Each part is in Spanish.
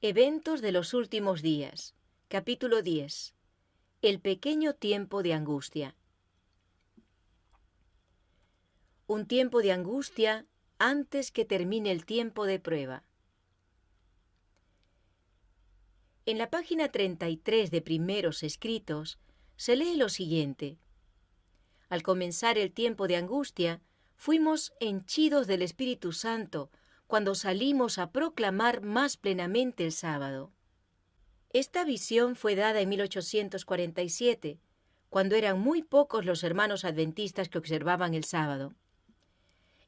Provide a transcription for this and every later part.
Eventos de los últimos días. Capítulo 10. El pequeño tiempo de angustia. Un tiempo de angustia antes que termine el tiempo de prueba. En la página 33 de Primeros Escritos se lee lo siguiente. Al comenzar el tiempo de angustia, fuimos henchidos del Espíritu Santo cuando salimos a proclamar más plenamente el sábado. Esta visión fue dada en 1847, cuando eran muy pocos los hermanos adventistas que observaban el sábado.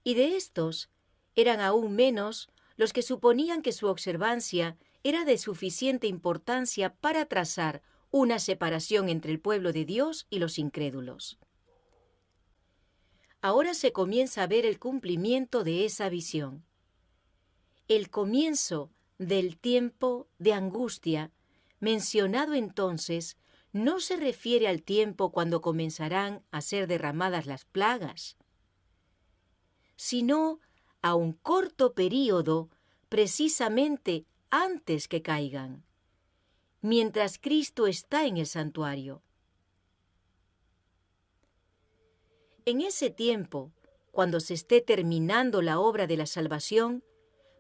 Y de estos, eran aún menos los que suponían que su observancia era de suficiente importancia para trazar una separación entre el pueblo de Dios y los incrédulos. Ahora se comienza a ver el cumplimiento de esa visión. El comienzo del tiempo de angustia mencionado entonces no se refiere al tiempo cuando comenzarán a ser derramadas las plagas, sino a un corto período precisamente antes que caigan, mientras Cristo está en el santuario. En ese tiempo, cuando se esté terminando la obra de la salvación,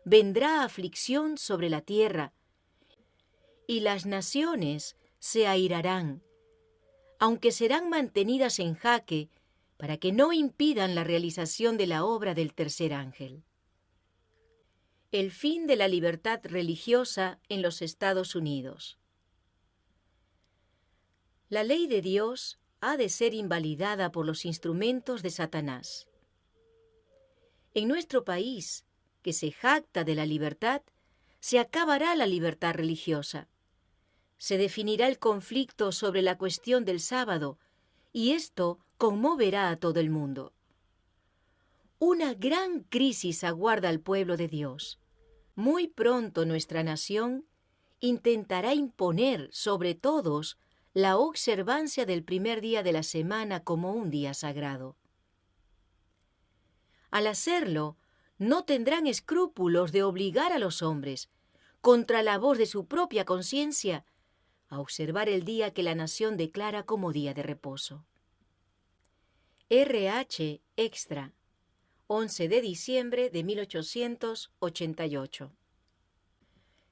vendrá aflicción sobre la tierra, y las naciones se airarán, aunque serán mantenidas en jaque para que no impidan la realización de la obra del tercer ángel. El fin de la libertad religiosa en los Estados Unidos. La ley de Dios ha de ser invalidada por los instrumentos de Satanás. En nuestro país, que se jacta de la libertad, se acabará la libertad religiosa. Se definirá el conflicto sobre la cuestión del sábado, y esto conmoverá a todo el mundo. Una gran crisis aguarda al pueblo de Dios. Muy pronto nuestra nación intentará imponer sobre todos la observancia del primer día de la semana como un día sagrado. Al hacerlo, no tendrán escrúpulos de obligar a los hombres, contra la voz de su propia conciencia, a observar el día que la nación declara como día de reposo. R.H. Extra, 11 de diciembre de 1888.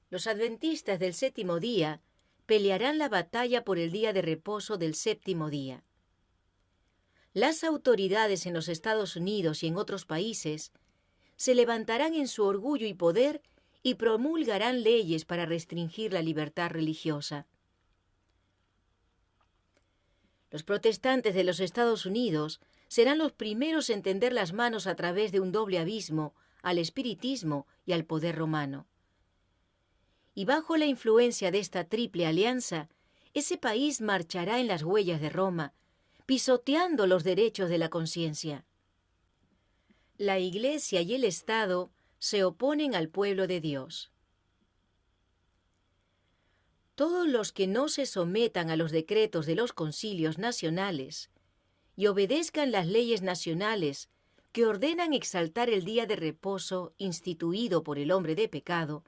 Los adventistas del séptimo día pelearán la batalla por el día de reposo del séptimo día. Las autoridades en los Estados Unidos y en otros países se levantarán en su orgullo y poder y promulgarán leyes para restringir la libertad religiosa. Los protestantes de los Estados Unidos serán los primeros en tender las manos a través de un doble abismo al espiritismo y al poder romano. Y bajo la influencia de esta triple alianza, ese país marchará en las huellas de Roma, pisoteando los derechos de la conciencia. La Iglesia y el Estado se oponen al pueblo de Dios. Todos los que no se sometan a los decretos de los concilios nacionales y obedezcan las leyes nacionales que ordenan exaltar el día de reposo instituido por el hombre de pecado,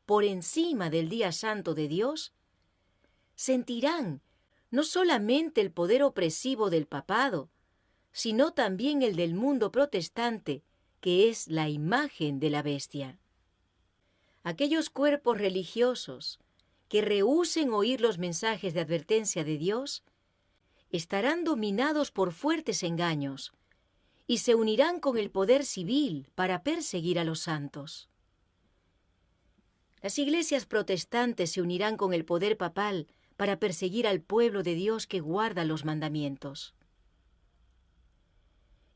por encima del día santo de Dios, sentirán no solamente el poder opresivo del papado, sino también el del mundo protestante, que es la imagen de la bestia. Aquellos cuerpos religiosos que rehúsen oír los mensajes de advertencia de Dios, estarán dominados por fuertes engaños y se unirán con el poder civil para perseguir a los santos. Las iglesias protestantes se unirán con el poder papal para perseguir al pueblo de Dios que guarda los mandamientos.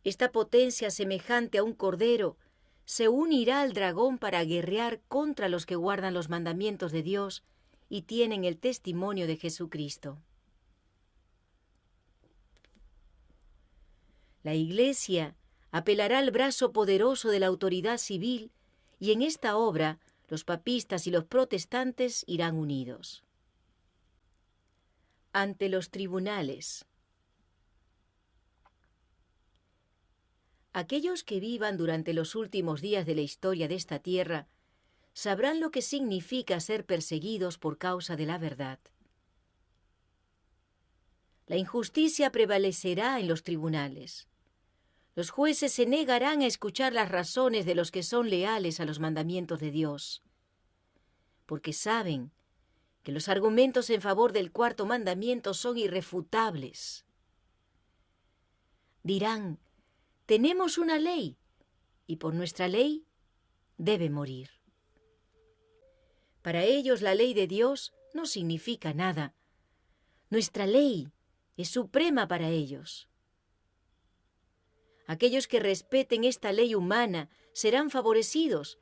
Esta potencia semejante a un cordero se unirá al dragón para guerrear contra los que guardan los mandamientos de Dios y tienen el testimonio de Jesucristo. La Iglesia apelará al brazo poderoso de la autoridad civil y en esta obra los papistas y los protestantes irán unidos. Ante los tribunales. Aquellos que vivan durante los últimos días de la historia de esta tierra sabrán lo que significa ser perseguidos por causa de la verdad. La injusticia prevalecerá en los tribunales. Los jueces se negarán a escuchar las razones de los que son leales a los mandamientos de Dios, porque saben que los argumentos en favor del cuarto mandamiento son irrefutables. Dirán, tenemos una ley, y por nuestra ley debe morir. Para ellos la ley de Dios no significa nada. Nuestra ley es suprema para ellos. Aquellos que respeten esta ley humana serán favorecidos,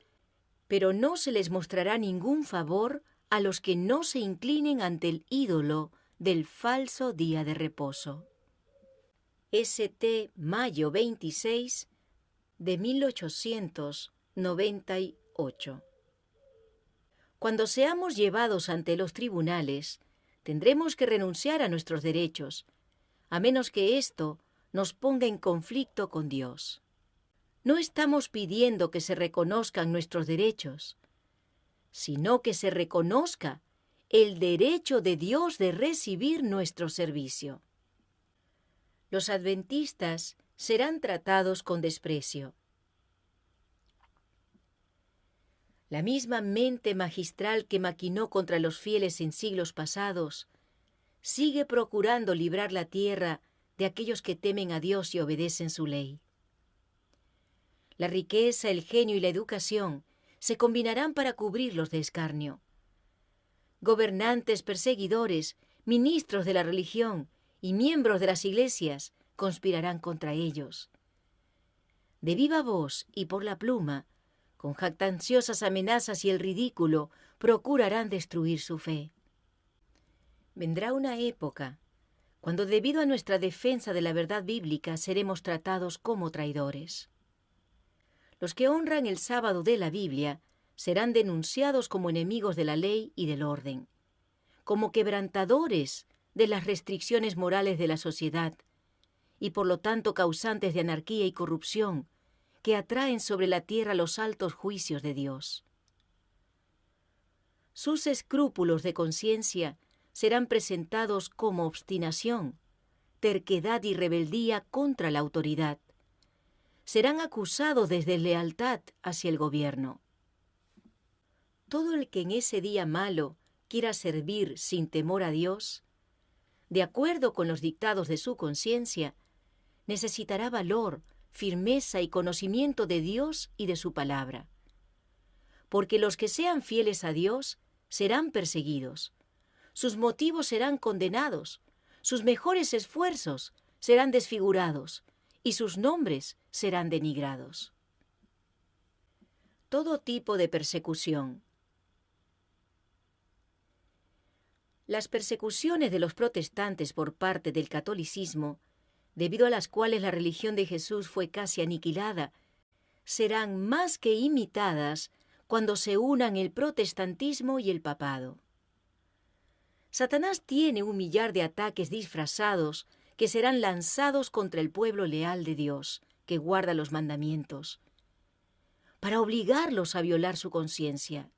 pero no se les mostrará ningún favor a los que no se inclinen ante el ídolo del falso día de reposo. St. Mayo 26 de 1898. Cuando seamos llevados ante los tribunales, tendremos que renunciar a nuestros derechos, a menos que esto nos ponga en conflicto con Dios. No estamos pidiendo que se reconozcan nuestros derechos, sino que se reconozca el derecho de Dios de recibir nuestro servicio. Los adventistas serán tratados con desprecio. La misma mente magistral que maquinó contra los fieles en siglos pasados sigue procurando librar la tierra de aquellos que temen a Dios y obedecen su ley. La riqueza, el genio y la educación se combinarán para cubrirlos de escarnio. Gobernantes, perseguidores, ministros de la religión y miembros de las iglesias conspirarán contra ellos. De viva voz y por la pluma, con jactanciosas amenazas y el ridículo, procurarán destruir su fe. Vendrá una época cuando, debido a nuestra defensa de la verdad bíblica, seremos tratados como traidores. Los que honran el sábado de la Biblia serán denunciados como enemigos de la ley y del orden, como quebrantadores de las restricciones morales de la sociedad y por lo tanto causantes de anarquía y corrupción que atraen sobre la tierra los altos juicios de Dios. Sus escrúpulos de conciencia serán presentados como obstinación, terquedad y rebeldía contra la autoridad. Serán acusados de deslealtad hacia el gobierno. Todo el que en ese día malo quiera servir sin temor a Dios, de acuerdo con los dictados de su conciencia, necesitará valor, firmeza y conocimiento de Dios y de su palabra. Porque los que sean fieles a Dios serán perseguidos, sus motivos serán condenados, sus mejores esfuerzos serán desfigurados y sus nombres serán denigrados. Todo tipo de persecución. Las persecuciones de los protestantes por parte del catolicismo, debido a las cuales la religión de Jesús fue casi aniquilada, serán más que imitadas cuando se unan el protestantismo y el papado. Satanás tiene un millar de ataques disfrazados que serán lanzados contra el pueblo leal de Dios, que guarda los mandamientos, para obligarlos a violar su conciencia.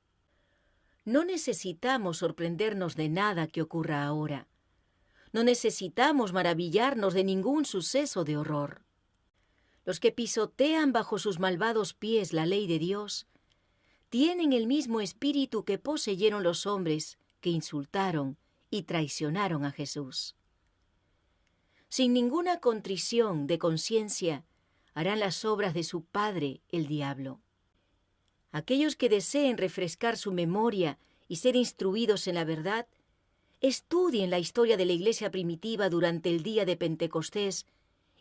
No necesitamos sorprendernos de nada que ocurra ahora. No necesitamos maravillarnos de ningún suceso de horror. Los que pisotean bajo sus malvados pies la ley de Dios tienen el mismo espíritu que poseyeron los hombres que insultaron y traicionaron a Jesús. Sin ninguna contrición de conciencia harán las obras de su padre, el diablo. Aquellos que deseen refrescar su memoria y ser instruidos en la verdad, estudien la historia de la iglesia primitiva durante el día de Pentecostés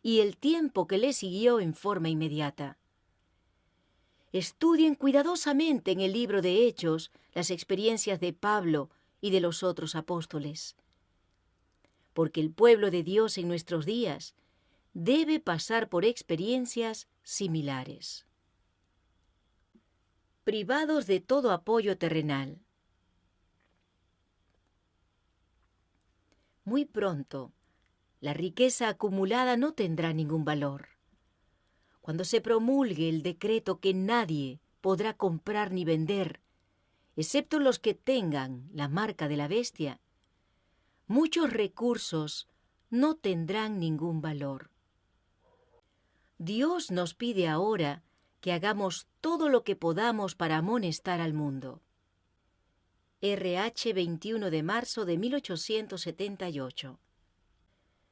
y el tiempo que le siguió en forma inmediata. Estudien cuidadosamente en el libro de Hechos las experiencias de Pablo y de los otros apóstoles. Porque el pueblo de Dios en nuestros días debe pasar por experiencias similares. Privados de todo apoyo terrenal. Muy pronto, la riqueza acumulada no tendrá ningún valor. Cuando se promulgue el decreto que nadie podrá comprar ni vender, excepto los que tengan la marca de la bestia, muchos recursos no tendrán ningún valor. Dios nos pide ahora que hagamos todo lo que podamos para amonestar al mundo. RH 21 de marzo de 1878.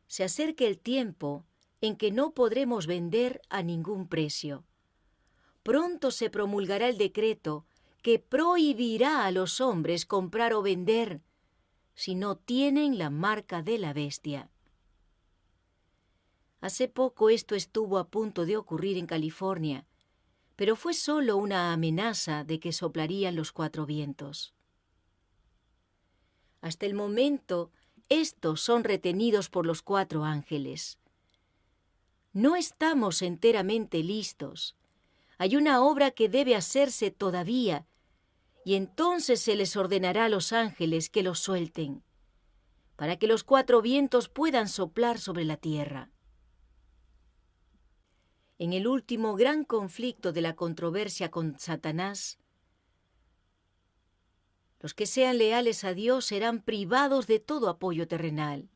Se acerca el tiempo en que no podremos vender a ningún precio. Pronto se promulgará el decreto que prohibirá a los hombres comprar o vender si no tienen la marca de la bestia. Hace poco esto estuvo a punto de ocurrir en California, pero fue solo una amenaza de que soplarían los 4 vientos. Hasta el momento, estos son retenidos por los 4 ángeles. No estamos enteramente listos. Hay una obra que debe hacerse todavía, y entonces se les ordenará a los ángeles que los suelten, para que los 4 vientos puedan soplar sobre la tierra. En el último gran conflicto de la controversia con Satanás, los que sean leales a Dios serán privados de todo apoyo terrenal,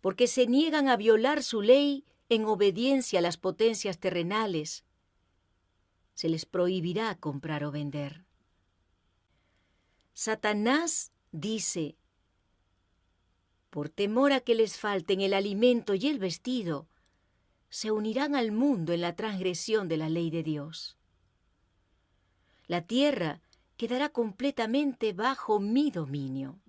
porque se niegan a violar su ley en obediencia a las potencias terrenales. Se les prohibirá comprar o vender. Satanás dice, por temor a que les falten el alimento y el vestido, se unirán al mundo en la transgresión de la ley de Dios. La tierra quedará completamente bajo mi dominio.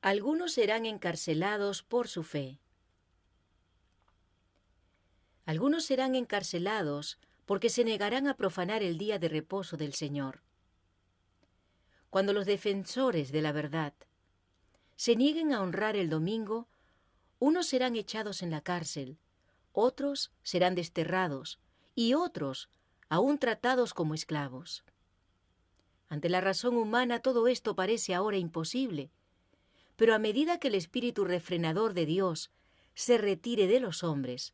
Algunos serán encarcelados por su fe. Algunos serán encarcelados porque se negarán a profanar el día de reposo del Señor. Cuando los defensores de la verdad se nieguen a honrar el domingo, unos serán echados en la cárcel, otros serán desterrados y otros aún tratados como esclavos. Ante la razón humana todo esto parece ahora imposible, pero a medida que el espíritu refrenador de Dios se retire de los hombres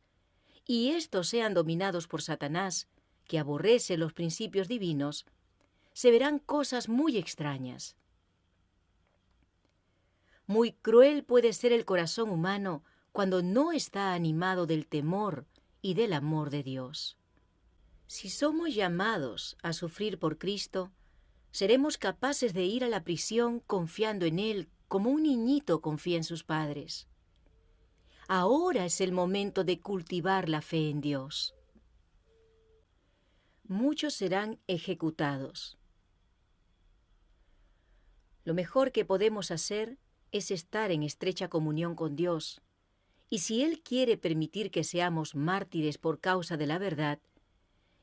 y éstos sean dominados por Satanás, que aborrece los principios divinos, se verán cosas muy extrañas. Muy cruel puede ser el corazón humano cuando no está animado del temor y del amor de Dios. Si somos llamados a sufrir por Cristo, seremos capaces de ir a la prisión confiando en Él como un niñito confía en sus padres. Ahora es el momento de cultivar la fe en Dios. Muchos serán ejecutados. Lo mejor que podemos hacer es estar en estrecha comunión con Dios, y si Él quiere permitir que seamos mártires por causa de la verdad,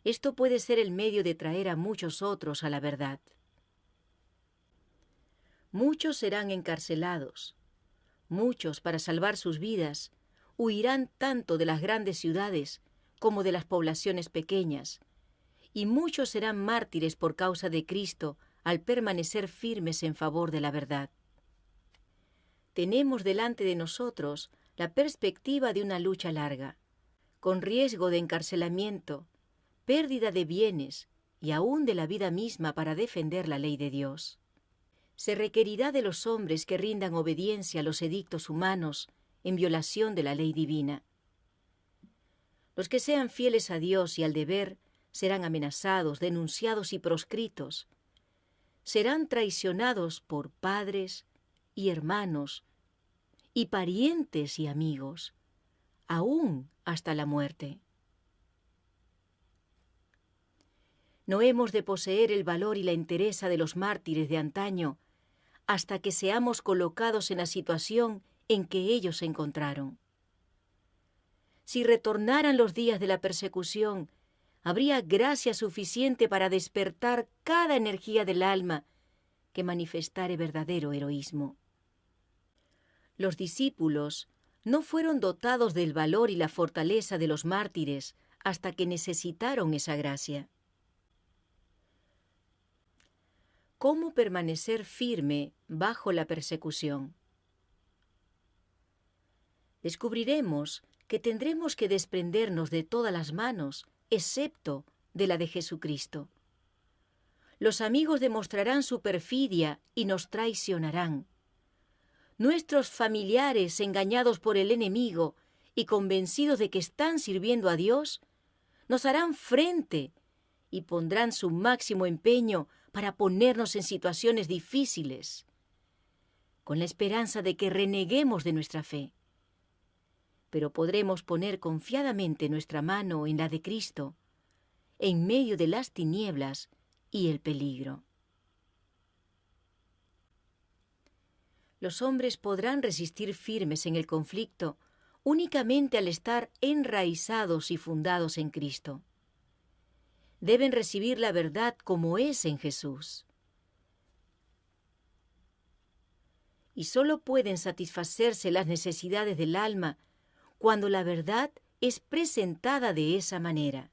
esto puede ser el medio de traer a muchos otros a la verdad. Muchos serán encarcelados. Muchos, para salvar sus vidas, huirán tanto de las grandes ciudades como de las poblaciones pequeñas, y muchos serán mártires por causa de Cristo al permanecer firmes en favor de la verdad. Tenemos delante de nosotros la perspectiva de una lucha larga, con riesgo de encarcelamiento, pérdida de bienes y aún de la vida misma para defender la ley de Dios. Se requerirá de los hombres que rindan obediencia a los edictos humanos en violación de la ley divina. Los que sean fieles a Dios y al deber serán amenazados, denunciados y proscritos. Serán traicionados por padres y hermanos y parientes y amigos, aún hasta la muerte. No hemos de poseer el valor y la entereza de los mártires de antaño hasta que seamos colocados en la situación en que ellos se encontraron. Si retornaran los días de la persecución, habría gracia suficiente para despertar cada energía del alma que manifestare verdadero heroísmo. Los discípulos no fueron dotados del valor y la fortaleza de los mártires hasta que necesitaron esa gracia. ¿Cómo permanecer firme bajo la persecución? Descubriremos que tendremos que desprendernos de todas las manos, excepto de la de Jesucristo. Los amigos demostrarán su perfidia y nos traicionarán. Nuestros familiares, engañados por el enemigo y convencidos de que están sirviendo a Dios, nos harán frente y pondrán su máximo empeño para ponernos en situaciones difíciles, con la esperanza de que reneguemos de nuestra fe. Pero podremos poner confiadamente nuestra mano en la de Cristo, en medio de las tinieblas y el peligro. Los hombres podrán resistir firmes en el conflicto únicamente al estar enraizados y fundados en Cristo. Deben recibir la verdad como es en Jesús. Y solo pueden satisfacerse las necesidades del alma cuando la verdad es presentada de esa manera.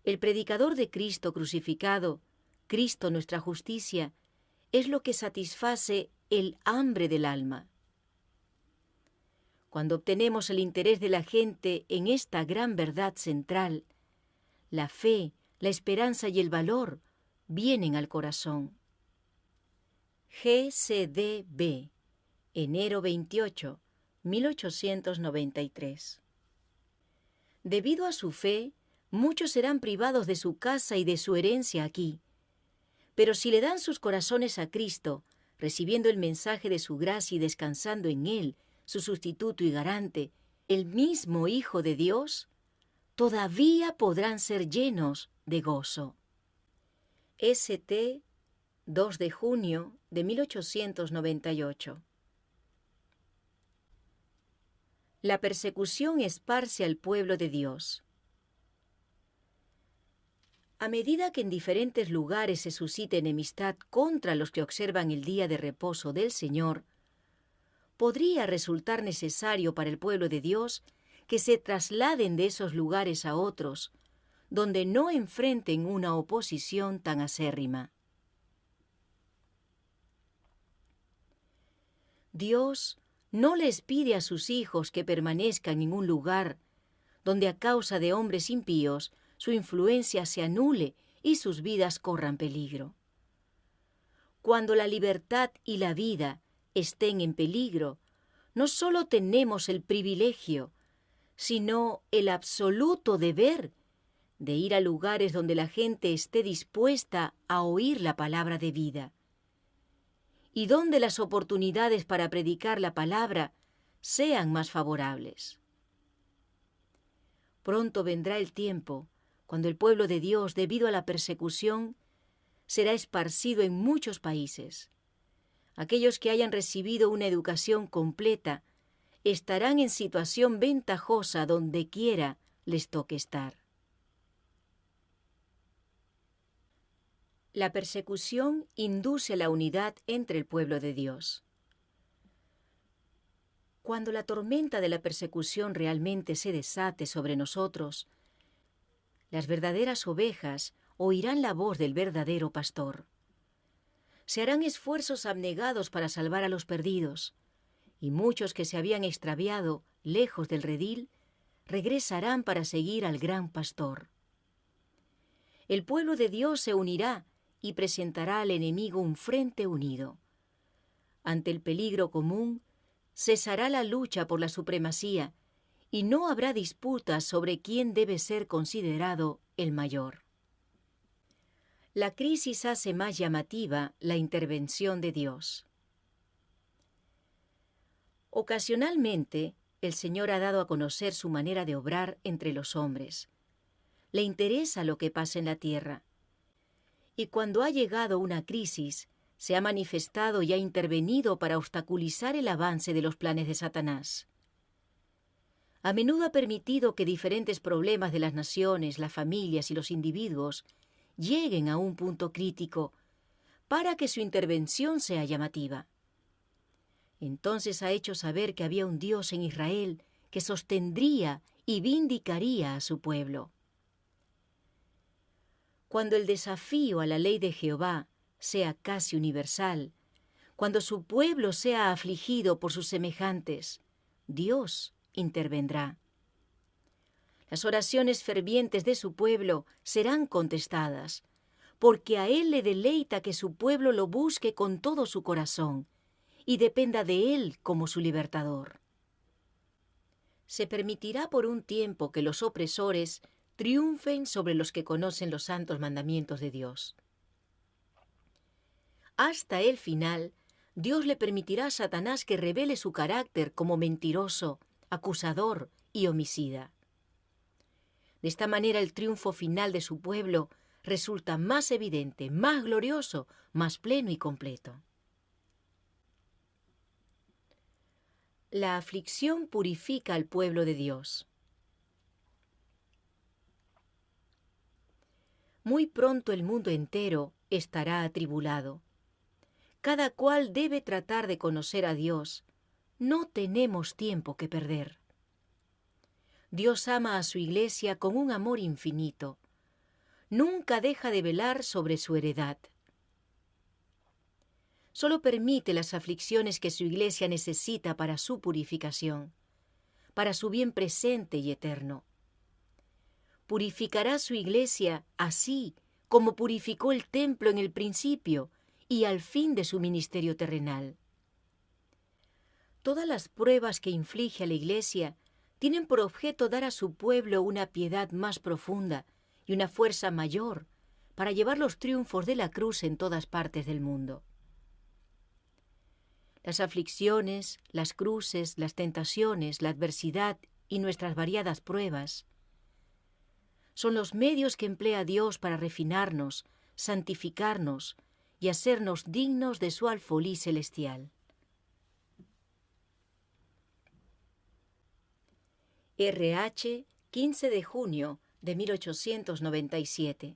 El predicador de Cristo crucificado, Cristo nuestra justicia, es lo que satisface el hambre del alma. Cuando obtenemos el interés de la gente en esta gran verdad central, la fe, la esperanza y el valor vienen al corazón. GCDB, enero 28, 1893. Debido a su fe, muchos serán privados de su casa y de su herencia aquí. Pero si le dan sus corazones a Cristo, recibiendo el mensaje de su gracia y descansando en Él, su sustituto y garante, el mismo Hijo de Dios, todavía podrán ser llenos de gozo. St. 2 de junio de 1898. La persecución esparce al pueblo de Dios. A medida que en diferentes lugares se suscite enemistad contra los que observan el día de reposo del Señor, podría resultar necesario para el pueblo de Dios que se trasladen de esos lugares a otros, donde no enfrenten una oposición tan acérrima. Dios no les pide a sus hijos que permanezcan en un lugar donde a causa de hombres impíos su influencia se anule y sus vidas corran peligro. Cuando la libertad y la vida estén en peligro, no solo tenemos el privilegio, sino el absoluto deber de ir a lugares donde la gente esté dispuesta a oír la palabra de vida y donde las oportunidades para predicar la palabra sean más favorables. Pronto vendrá el tiempo cuando el pueblo de Dios, debido a la persecución, será esparcido en muchos países. Aquellos que hayan recibido una educación completa estarán en situación ventajosa donde quiera les toque estar. La persecución induce la unidad entre el pueblo de Dios. Cuando la tormenta de la persecución realmente se desate sobre nosotros, las verdaderas ovejas oirán la voz del verdadero pastor. Se harán esfuerzos abnegados para salvar a los perdidos, y muchos que se habían extraviado lejos del redil regresarán para seguir al gran pastor. El pueblo de Dios se unirá y presentará al enemigo un frente unido. Ante el peligro común, cesará la lucha por la supremacía y no habrá disputas sobre quién debe ser considerado el mayor. La crisis hace más llamativa la intervención de Dios. Ocasionalmente, el Señor ha dado a conocer su manera de obrar entre los hombres. Le interesa lo que pasa en la tierra. Y cuando ha llegado una crisis, se ha manifestado y ha intervenido para obstaculizar el avance de los planes de Satanás. A menudo ha permitido que diferentes problemas de las naciones, las familias y los individuos lleguen a un punto crítico para que su intervención sea llamativa. Entonces ha hecho saber que había un Dios en Israel que sostendría y vindicaría a su pueblo. Cuando el desafío a la ley de Jehová sea casi universal, cuando su pueblo sea afligido por sus semejantes, Dios intervendrá. Las oraciones fervientes de su pueblo serán contestadas, porque a Él le deleita que su pueblo lo busque con todo su corazón y dependa de Él como su libertador. Se permitirá por un tiempo que los opresores triunfen sobre los que conocen los santos mandamientos de Dios. Hasta el final, Dios le permitirá a Satanás que revele su carácter como mentiroso, acusador y homicida. De esta manera el triunfo final de su pueblo resulta más evidente, más glorioso, más pleno y completo. La aflicción purifica al pueblo de Dios. Muy pronto el mundo entero estará atribulado. Cada cual debe tratar de conocer a Dios. No tenemos tiempo que perder. Dios ama a su iglesia con un amor infinito. Nunca deja de velar sobre su heredad. Solo permite las aflicciones que su iglesia necesita para su purificación, para su bien presente y eterno. Purificará su iglesia así como purificó el templo en el principio y al fin de su ministerio terrenal. Todas las pruebas que inflige a la iglesia tienen por objeto dar a su pueblo una piedad más profunda y una fuerza mayor para llevar los triunfos de la cruz en todas partes del mundo. Las aflicciones, las cruces, las tentaciones, la adversidad y nuestras variadas pruebas son los medios que emplea Dios para refinarnos, santificarnos y hacernos dignos de su alfolí celestial. RH, 15 de junio de 1897.